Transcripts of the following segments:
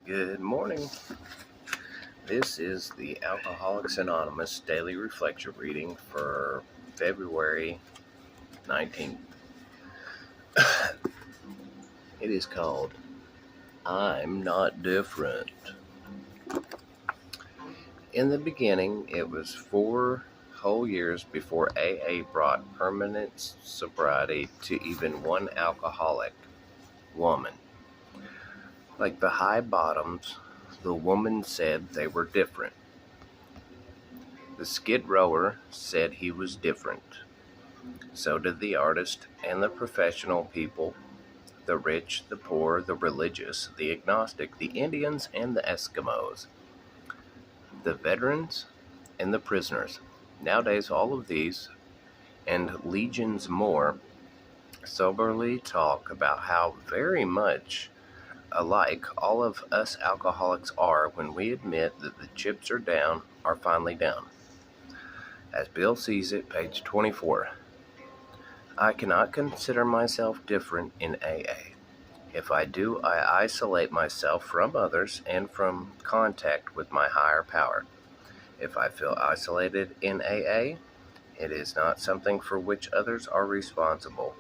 Good morning. This is the Alcoholics Anonymous Daily Reflection reading for February 19th. It is called I'm Not Different. In the beginning, it was 4 whole years before AA brought permanent sobriety to even one alcoholic woman. Like the high bottoms, the woman said they were different. The skid rower said he was different. So did the artist and the professional people, the rich, the poor, the religious, the agnostic, the Indians and the Eskimos, the veterans and the prisoners. Nowadays, all of these and legions more soberly talk about how very much alike all of us alcoholics are when we admit that the chips are finally down. As Bill sees it, page 24. I cannot consider myself different in AA. If I do, I isolate myself from others and from contact with my higher power. If I feel isolated in AA, it is not something for which others are responsible.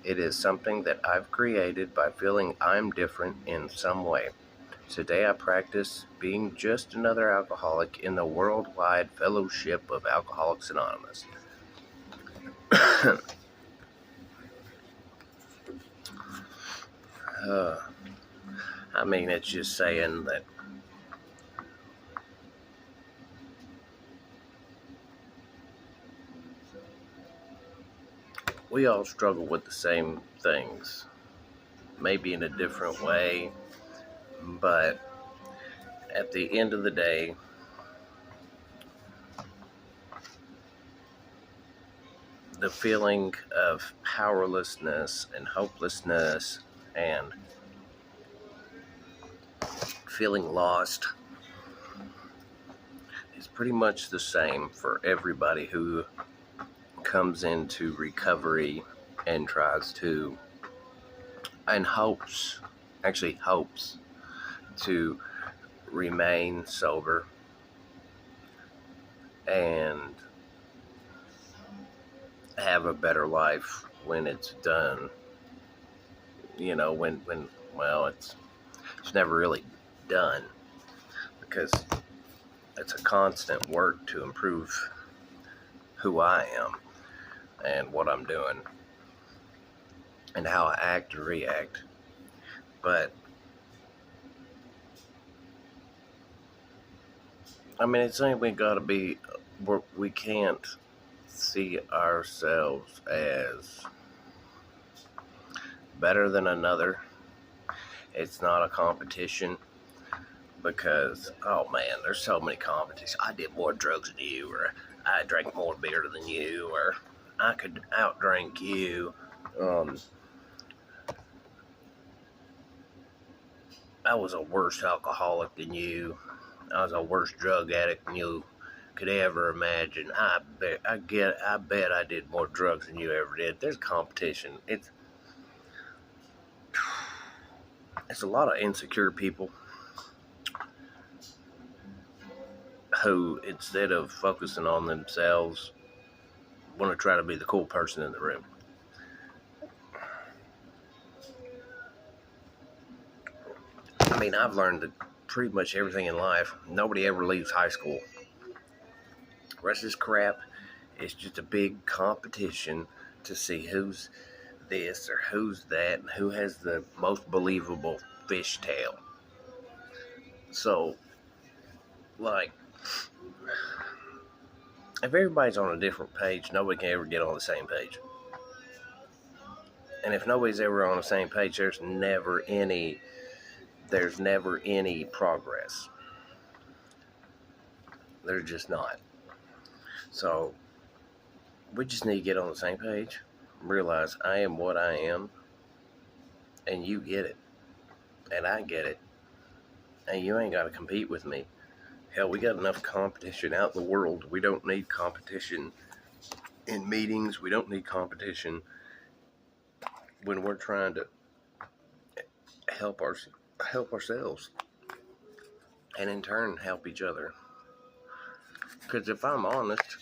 It is something that I've created by feeling I'm different in some way. Today I practice being just another alcoholic in the worldwide fellowship of Alcoholics Anonymous. It's just saying that we all struggle with the same things, maybe in a different way, but at the end of the day, the feeling of powerlessness and hopelessness and feeling lost is pretty much the same for everybody who comes into recovery and tries to, and hopes to remain sober and have a better life when it's done. It's never really done, because it's a constant work to improve who I am and what I'm doing and how I act and react. But it's saying we can't see ourselves as better than another. It's not a competition, because, oh man, there's so many competitions. I did more drugs than you, or I drank more beer than you, or I could outdrink you. I was a worse alcoholic than you. I was a worse drug addict than you could ever imagine. I bet I did more drugs than you ever did. There's competition. It's a lot of insecure people who, instead of focusing on themselves, want to try to be the cool person in the room. I've learned that pretty much everything in life, nobody ever leaves high school. The rest of this crap is just a big competition to see who's this or who's that and who has the most believable fishtail. So, if everybody's on a different page, nobody can ever get on the same page. And if nobody's ever on the same page, there's never any progress. There's just not. So we just need to get on the same page, realize I am what I am, and you get it, and I get it, and you ain't got to compete with me. Hell, we got enough competition out in the world. We don't need competition in meetings. We don't need competition when we're trying to help ourselves. and in turn help each other. Because if I'm honest,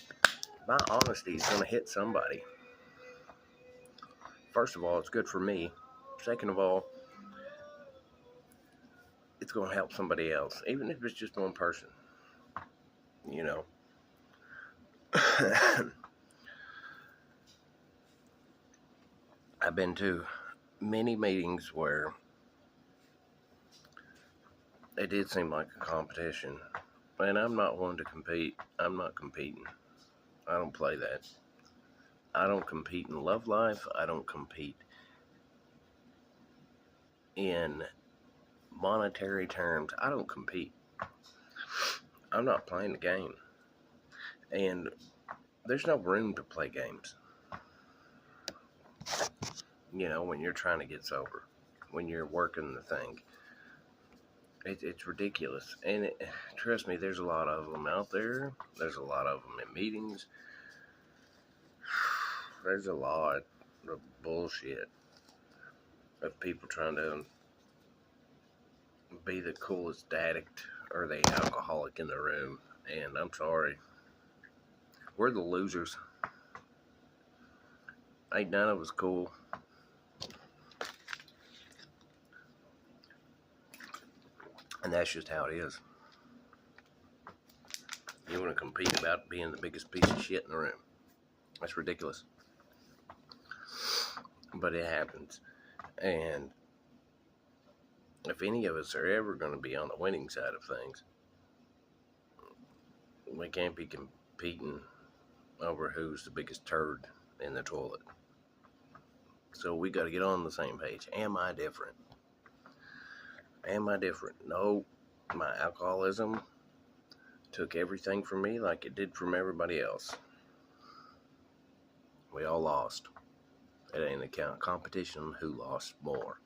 my honesty is going to hit somebody. First of all, it's good for me. Second of all, it's going to help somebody else, even if it's just one person. You know. I've been to many meetings where it did seem like a competition. And I'm not one to compete. I'm not competing. I don't play that. I don't compete in love life. I don't compete in monetary terms. I don't compete. I'm not playing the game. And there's no room to play games. You know, when you're trying to get sober, when you're working the thing. It's ridiculous. And trust me, there's a lot of them out there. There's a lot of them in meetings. There's a lot of bullshit of people trying to be the coolest addict or the alcoholic in the room. And I'm sorry. We're the losers. Ain't none of us cool. And that's just how it is. You want to compete about being the biggest piece of shit in the room. That's ridiculous. But it happens. And if any of us are ever going to be on the winning side of things, we can't be competing over who's the biggest turd in the toilet. So we got to get on the same page. Am I different? Am I different? No, my alcoholism took everything from me like it did from everybody else. We all lost. It ain't a competition who lost more.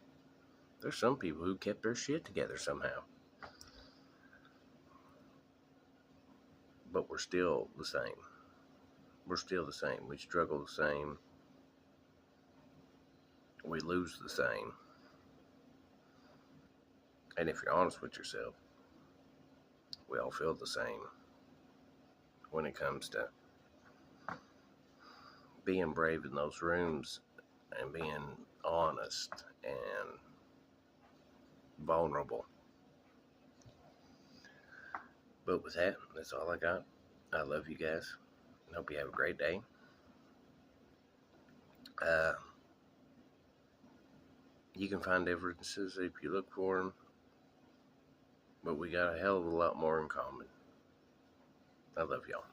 There's some people who kept their shit together somehow. But we're still the same. We're still the same. We struggle the same. We lose the same. And if you're honest with yourself, we all feel the same when it comes to being brave in those rooms and being honest and vulnerable. But with that, that's all I got. I love you guys. I hope you have a great day. You can find differences if you look for them, but we got a hell of a lot more in common. I love y'all.